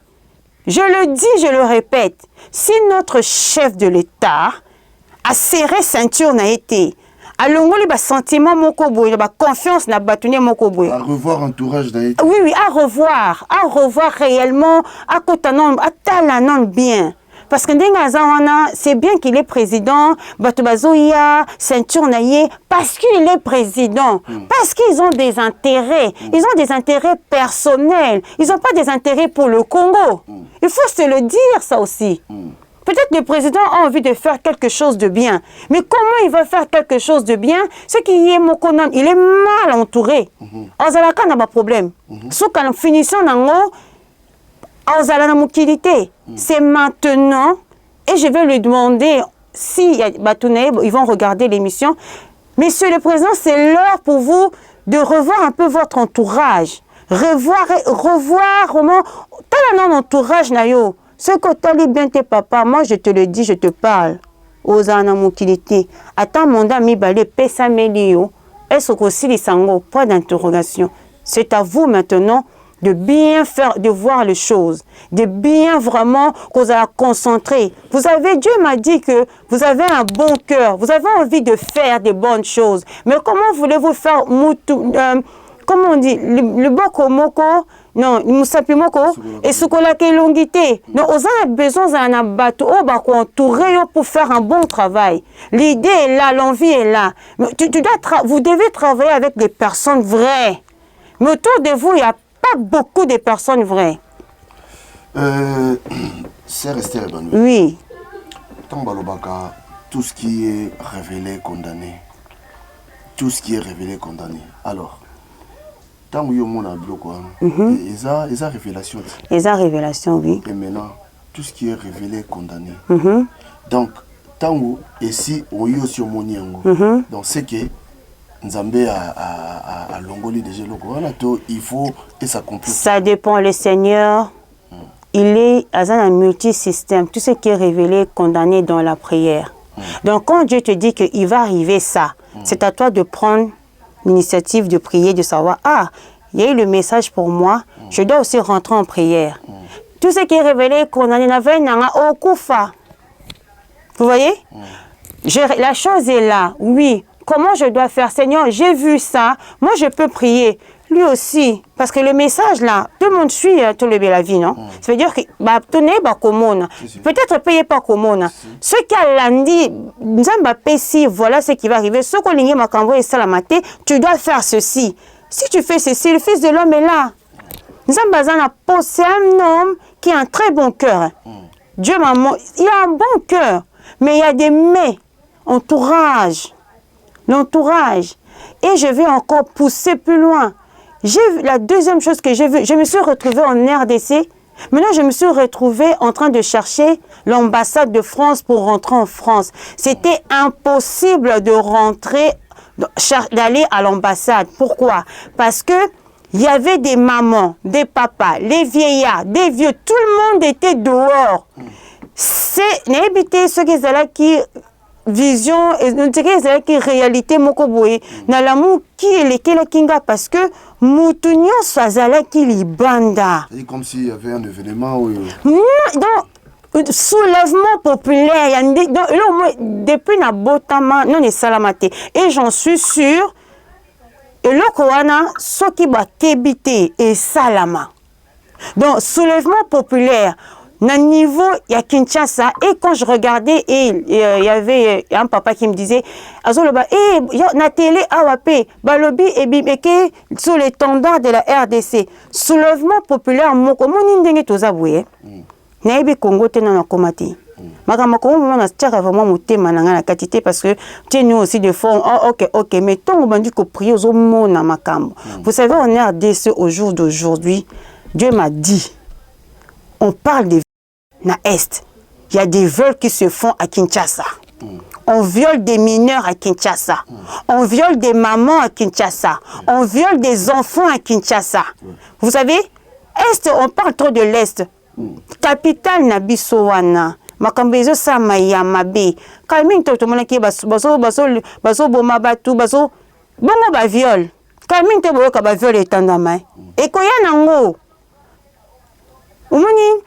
Je le dis, je le répète. Si notre chef de l'État a serré ceinture n'a été, à l'ongoli ba sentiment moko boye, ba confiance n'a batouné moko boye. À revoir entourage n'a été. Oui, à revoir réellement, à kotanon, à talanon bien. Parce que c'est bien qu'il est président, Batubazoya, ceinture naïe, parce qu'il est président, parce qu'ils ont des intérêts, ils ont des intérêts personnels, ils n'ont pas des intérêts pour le Congo. Il faut se le dire ça aussi. Peut-être le président a envie de faire quelque chose de bien, mais comment il va faire quelque chose de bien? Ce qui est Mokonan, il est mal entouré. Ozalaka n'a pas de problème. Sous qu'en finissant dans c'est maintenant, et je vais lui demander si ils vont regarder l'émission. Monsieur le Président, c'est l'heure pour vous de revoir un peu votre entourage. Revoir comment... T'as un entourage, Nayo. Ce que tu bien tes papas, moi je te le dis, je te parle. Aux anamokilité. Attends, mon ami Balé, Pessa Melio. Est-ce que aussi les sango? Point d'interrogation. C'est à vous maintenant de bien faire, de voir les choses, de bien vraiment vous allez concentrer. Vous avez, Dieu m'a dit que vous avez un bon cœur, vous avez envie de faire des bonnes choses. Mais comment voulez-vous faire, comment on dit, le boko moko, non, musapi moko, et sukola ke longité. Donc, vous avez besoin d'un bateau, entouré pour faire un bon travail. L'idée est là, l'envie est là. Vous devez travailler avec des personnes vraies. Mais autour de vous, il y a pas beaucoup de personnes vraies. C'est resté Emmanuel. Oui. Tambalobaka, tout ce qui est révélé, condamné. Tout ce qui est révélé, condamné. Alors, tant que mon a bloqué, ils ont révélation. Ils ont révélation, oui. Et maintenant, tout ce qui est révélé, condamné. Donc, tant que ici, on y est sur mon yango. Donc, c'est que Nzambe a longoli déjà il faut et ça complète. Ça dépend, le Seigneur, il est à un multisystème. Tout ce qui est révélé, condamné dans la prière. Donc quand Dieu te dit qu'il va arriver ça, c'est à toi de prendre l'initiative de prier, de savoir, ah, il y a eu le message pour moi, je dois aussi rentrer en prière. Tout ce qui est révélé, condamné, au Koufa. Vous voyez? La chose est là, oui. Comment je dois faire? Seigneur, j'ai vu ça, moi je peux prier. Lui aussi, parce que le message là, tout le monde suit tout le la vie, non? Ça veut dire que peut-être payer pas commune. Ce qu'elle dit, voilà ce qui va arriver. Ce qu'on ligne ma cambo et salamate, tu dois faire ceci. Si tu fais ceci, le Fils de l'homme est là. C'est un homme qui a un très bon cœur. Dieu maman, il a un bon cœur, mais il y a des mais, entourage. L'entourage. Et je vais encore pousser plus loin. La deuxième chose que j'ai vue, je me suis retrouvée en RDC. Maintenant, je me suis retrouvée en train de chercher l'ambassade de France pour rentrer en France. C'était impossible de rentrer, d'aller à l'ambassade. Pourquoi? Parce que il y avait des mamans, des papas, les vieillards, des vieux. Tout le monde était dehors. C'est n'habiter ce qu'ils allaient qui vision et qui réalité moko boye na l'amour qui est le kinga parce que mutunyo swazala qui libanda. C'est comme s'il y avait un événement où donc soulèvement populaire depuis na botama non est salamate et j'en suis sûr et le koana soki ba kebite et salama. Donc soulèvement populaire na niveau il y a Kinshasa et quand je regardais et il y avait un papa qui me disait azoloba na télé awapé balobi et bibeke sur l'étendard de la RDC soulèvement populaire moko moni ndenge tozaboué na ebi Congo tena na komati makama ko mona tchaka vraiment motema na ngana katité parce que tu nous aussi de fond OK mais ton bandi ko prier aux mona makambo. Vous savez en RDC au jour d'aujourd'hui Dieu m'a dit on parle des na Est. Il y a des vols qui se font à Kinshasa. On viole des mineurs à Kinshasa. On viole des mamans à Kinshasa. On viole des enfants à Kinshasa. Vous savez, Est, on parle trop de l'Est. Capitale Nabisowana. Makambezo Samaya Mabe. Kalmin toto monaki baso boma batu baso bongo ba viol. Kalmin te boka ba viol etandama. E koyanango. Umuni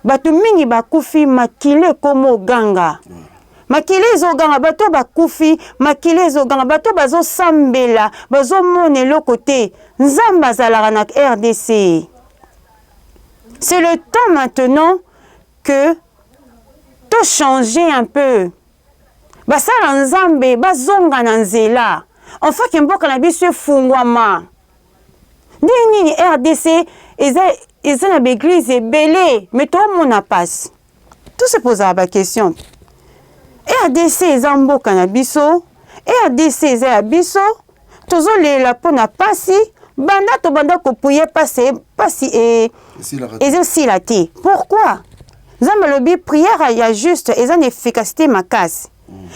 bato mingi bakufi makile komo ganga. Makile ezoganga bato bakufi makile ezoganga bato bazo sambela bazo mone le côté nzamba zalaka na RDC. C'est le temps maintenant que tout changer un peu. Basala nzambe bazonga na nzela. Enfin kimboka na biso fungwama. Nini RDC ils ont l'église est belée, mais tout le monde a passe. Tout se pose la question. RDC est en beau cannabiso, RDC est à biso, tous les lapons n'a pas si, banda to banda ko pouye passer et aussi la thé. Pourquoi? Zambalobi prière il y a juste et une efficacité ma casse.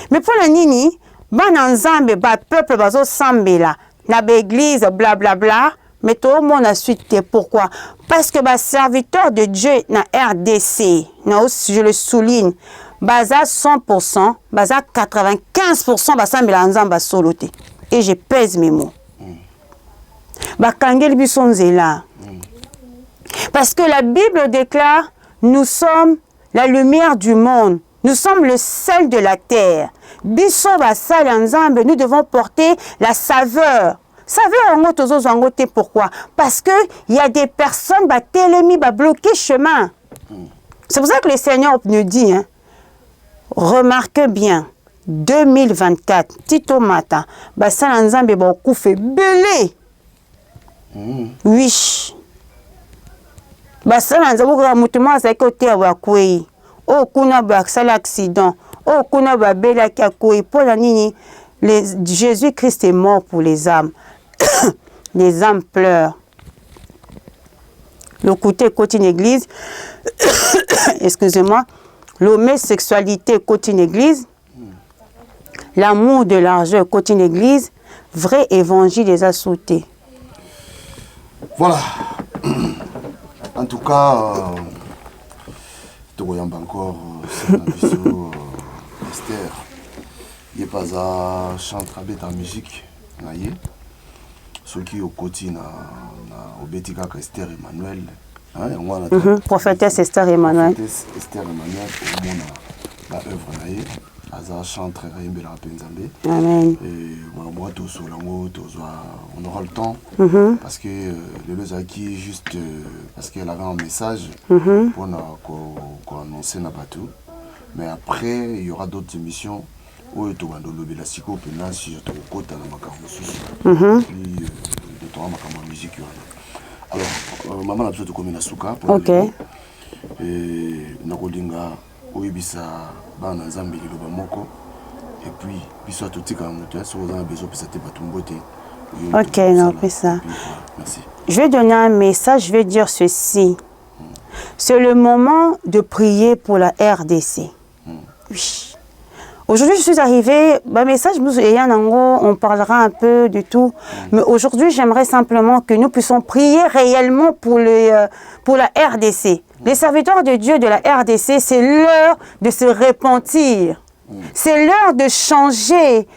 Mais pour la nini, ban nzambe ba peuple bazo sambela, na l'église bla bla bla. Mais tout le monde a suité. Pourquoi? Parce que les serviteurs de Dieu dans RDC, je le souligne, baza 100%, baza 95%, baza melanzamba soloté. Et je pèse mes mots. Bakangel bisonzela. Parce que la Bible déclare, nous sommes la lumière du monde. Nous sommes le sel de la terre. Biso basal nzambe, nous devons porter la saveur. Savez pourquoi? Parce que il y a des personnes qui ont bloqué chemin. C'est pour ça que le Seigneur nous dit, hein, remarquez bien, 2024, Tito Mata, Basala Nzambe beaucoup fait belé. Oui. Basala Nzambe mutumo sa côté wa kwei. Oh kuna ba sala accident. Oh kuna ba bela ka kwei pour la nini. Jésus-Christ est mort pour les âmes. Les âmes pleurent. Le côté côté une église, excusez-moi, l'homosexualité côté une église, l'amour de l'argent côté une église, vrai évangile les a sautés. Voilà. En tout cas, tu vois encore Esther. Il n'y a pas à chanter en musique. Ceux qui au côté au Bétika Esther Emmanuel. Prophétesse Esther Emmanuel. Prophétesse Esther Emmanuel, au monde la œuvre naïe. Aza chantre Raïmbela Penzambe. Amen. Et voilà, moi, on aura le temps. Parce que le Lozaki, juste parce qu'elle avait un message pour annoncer Nabatou. Mais après, il y aura d'autres émissions où il y aura la psycho, si je te côté dans ma musique. Alors, maman a besoin de communiquer Souka. Ok. Et Nakolinga, Oibisa, Bana Zambi, Liloba Moko. Et puis, Biso Totika Moutia, sur les besoins de cette batumbote. Ok, non, c'est ça. Merci. Je vais donner un message, je vais dire ceci. C'est le moment de prier pour la RDC. Oui. Aujourd'hui, je suis arrivée, message, on parlera un peu de tout. Mais aujourd'hui, j'aimerais simplement que nous puissions prier réellement pour la RDC. Les serviteurs de Dieu de la RDC, c'est l'heure de se repentir. C'est l'heure de changer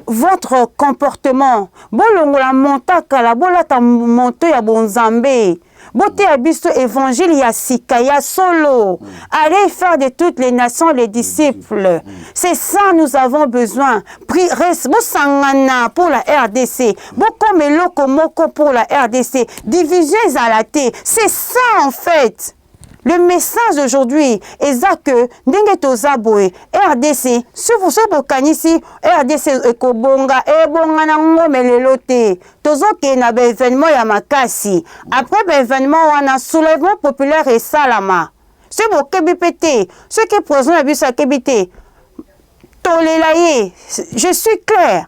votre comportement. Bolongola montaka la bolata monto ya bonzambe. Boté abisto évangile ya sika ya solo. Allez faire de toutes les nations les disciples. C'est ça nous avons besoin. Sangana pour la RDC. Boko meloko moko pour la RDC. Division ezalate. C'est ça en fait. Le message d'aujourd'hui est que ndenge tozaboe RDC si vous bokanisi RDC ekobonga ebonga nango melelo te tozoke na événement ya makasi après événement wana soulèvement populaire et salama si bokebi pété ce qui président na biso akebité tolelaye je suis clair.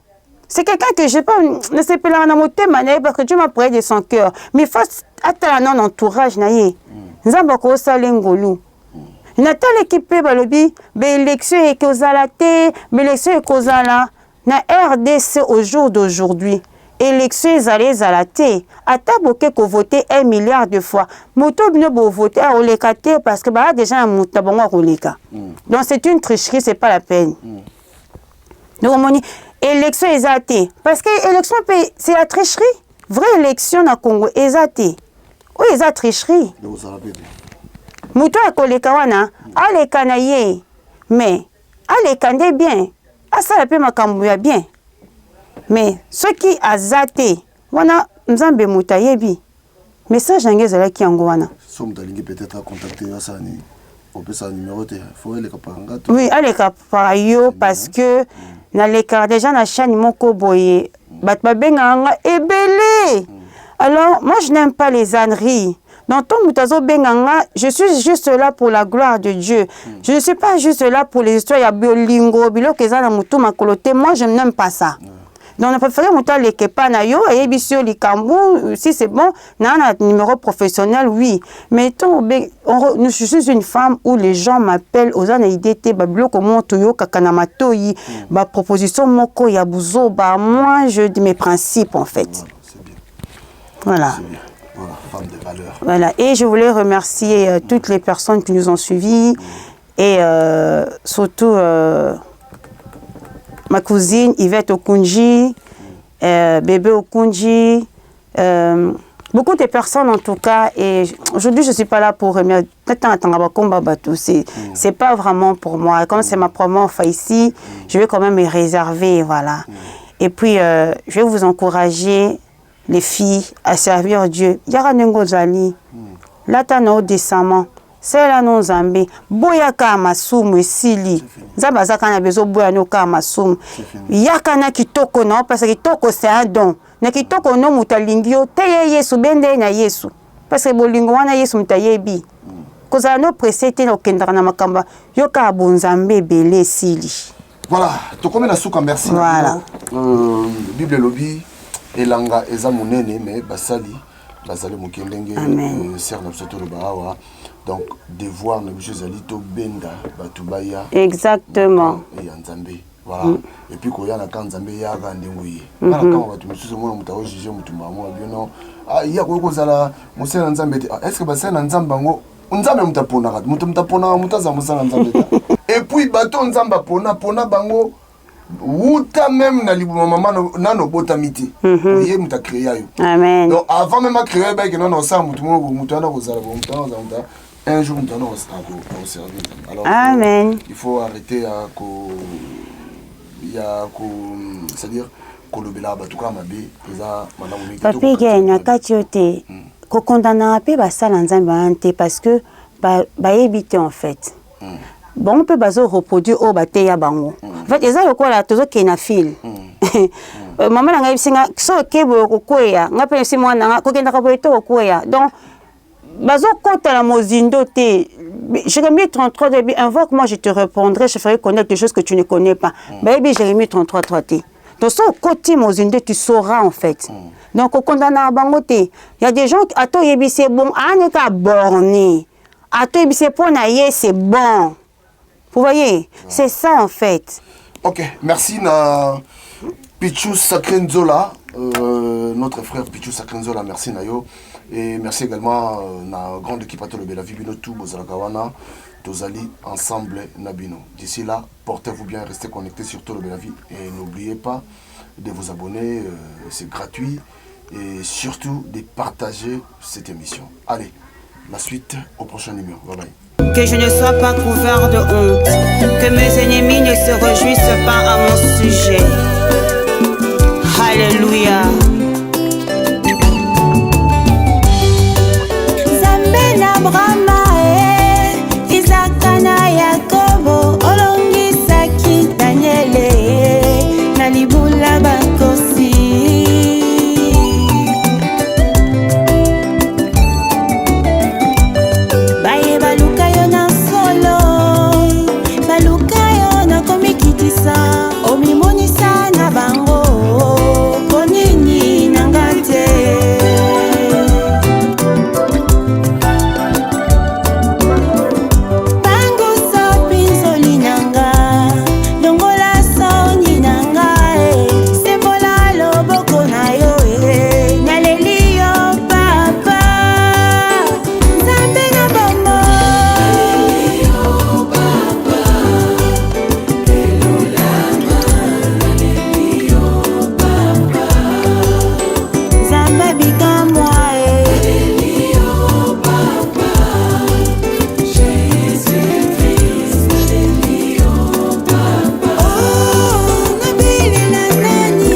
C'est quelqu'un que je pas ne sais pas la motema parce que Dieu m'a prié de son cœur mais face à ton entourage naie Nzamba ko sala ngolu. Natale équipe balobi be élection ekozala te, be élection ekozala na RDC au jour d'aujourd'hui. Élection ezala te. Ata boke ko voter 1 milliard de fois. Moto bino bo voter a oleka te parce que ba déjà un muta bongo koleka. Donc c'est une tricherie, c'est pas la peine. Donc on dit élection ezala te parce que élection c'est la tricherie. Vraie élection na Congo ezala te. Oui, ils ont tricherie. Moutou a koleka wana, aleka na ye. Mais, aleka nde bien. Asa la pe makambu ya bien. Mais, ceux qui a zaté, wana, nzambe mouta yebi. Message nange zala ki yango wana. Somme d'alingue peut-être à contacter Asani. On peut sa numéro te. Faut aleka paranga. Oui, aleka par yo parce que na leka déjà na chaîne moko boye. Bat babenga nga ebele. Alors, moi, je n'aime pas les âneries. Dans ton moutazo benganga, je suis juste là pour la gloire de Dieu. Je ne suis pas juste là pour les histoires ya biolingo, bilo kezana mutu makolote. Moi, je n'aime pas ça. Donc, on a préféré mouta le kepa na yo, et bisio likambu, si c'est bon, na numéro professionnel, oui. Mais je suis une femme où les gens m'appellent aux anaïdété, babilo komo toyo kakanamatoyi, ba proposition moko ya buzo, bah moi, je dis mes principes en fait. Voilà. Voilà, femme de valeur. Voilà, et je voulais remercier toutes les personnes qui nous ont suivis et surtout ma cousine Yvette Okunji, bébé Okunji, beaucoup de personnes en tout cas. Et aujourd'hui, je ne suis pas là pour remercier. C'est pas vraiment pour moi. Comme c'est ma première fois ici, je vais quand même me réserver. Voilà. Et puis, je vais vous encourager. Les filles à servir Dieu. Yara Nengozali. Lata no décemment. C'est là non zambi. Boya ka masumu sili. Zabazaka na bezo boya no ka masumu. Yaka na kitoko no parce que kitoko c'est un don. Na kitoko no mutalingio teye Yesu bende na Yesu. Parce que bolingo wana Yesu mutayebi. Koza no presete no kendra na makamba. Yoka bonzambe bele sili. Voilà, to comme la souka merci. Voilà. Bible lobby elanga eza monene mais basali bazali mokendenge ser na biso tolo baawa donc devoir na biso ezali to benda bato baya exactement et nzambe Voilà. Et puis quand il y a un camp Zambé, il y a un dengouye. Quand on va tout mettre sur moi, on va juger, on va bien non. Ah, il y a quoi que ça là, mon sœur Nzambé. Est-ce que bassin Nzambango, Nzambe mutapona kat, mutapona mutaza musana Nzambe. Et puis bateau Nzamba pona bango. Wuta même na libuma maman nano bota miti. Yé muta créé yo. Amen. Donc avant même à créer, ben que non ça mutana kozala mutana. Un jour nous allons au service. Alors amen. Il faut arrêter à c'est-à-dire kolobela batuka mabe eza madame Miki. Papi gena katiote. Ko condamna pe basala nzambe ante parce que ba éviter en fait. Bon on peut bazo reproduire au bate ya bango. En fait eza lokola tozo kena fil. Maman nga bisinga so kebo ko koya ngape si mwana nga ko kenda ka boito ko koya. Donc bazo kota la mozindo te. Jérémie 33 début invoque moi je te répondrai, je ferai connaître des choses que tu ne connais pas. Baby Jérémie 33 3 t. Donc so koti mozindo tu sauras en fait. Donc au condamna bango te. Il y a des gens ato yebi c'est bon, aneka borné. Ato yebi c'est pour naie c'est bon. Vous voyez, c'est ça en fait. OK, merci na Pichou Sakrenzola, notre frère Pichou Sakrenzola, merci Nayo. Et merci également na grande équipe à Tolobela Vibino tout Bozalakawana, Tozali ensemble Nabino. D'ici là, portez-vous bien, restez connectés sur Tolobela Vie et n'oubliez pas de vous abonner, c'est gratuit et surtout de partager cette émission. Allez, la suite au prochain numéro. Bye bye. Que je ne sois pas couvert de honte, que mes ennemis ne se réjouissent pas à mon sujet. Alléluia. Zambe na Brahma Isaac na Yakobo olongisaki Daniele na libula bakosi. Baye baluka yo na solo, baluka yo na komikitisa, omimonisa na bango, ponini nangate. Bango so pinzoli nanga, longola soni nanga, sembola loboko na yo, naleli yo papa, Nzambe na bango. Nzambe bika moi, oh, nabili na nani,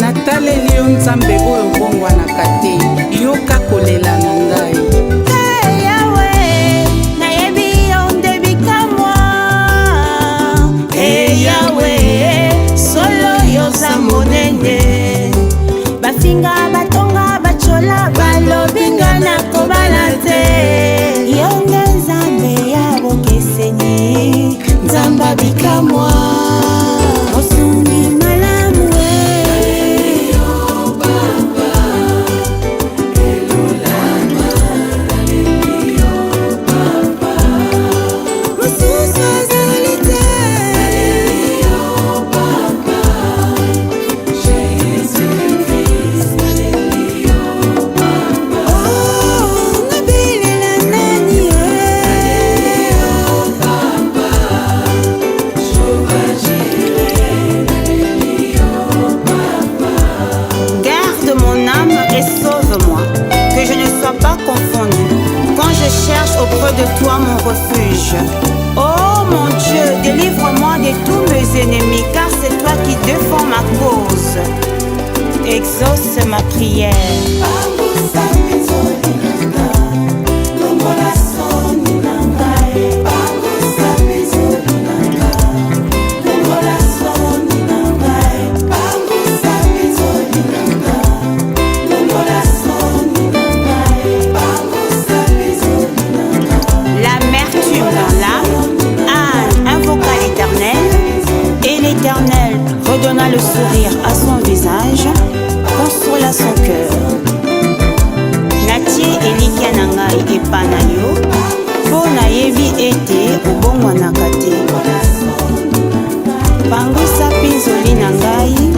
nataleli yo nzambe oyo bongwanaka te yoka kolela na ngai. Hey Yahweh, nayebi yo nde bika moi. Hey Yahweh, solo yoza monene. Bafinga batonga bachola balobinga na kobala te. Yo nde nzambe ya bokeseni, nzamba bika moi. Osungi malamu Garde mon âme et sauve-moi, que je ne sois pas confondu, quand je cherche auprès de toi mon refuge. Oh mon Dieu, délivre-moi de tous mes ennemis, car c'est toi qui défends ma cause. Exauce ma prière. L'amertume dans l'âme, Anne invoqua l'Éternel, et l'Éternel redonna le sourire à son visage. Consolation pas son cœur. Natie elikia na ngai epa na yo mpo nayebi ete obongwanaka te. Pangwisa pinzoli na ngai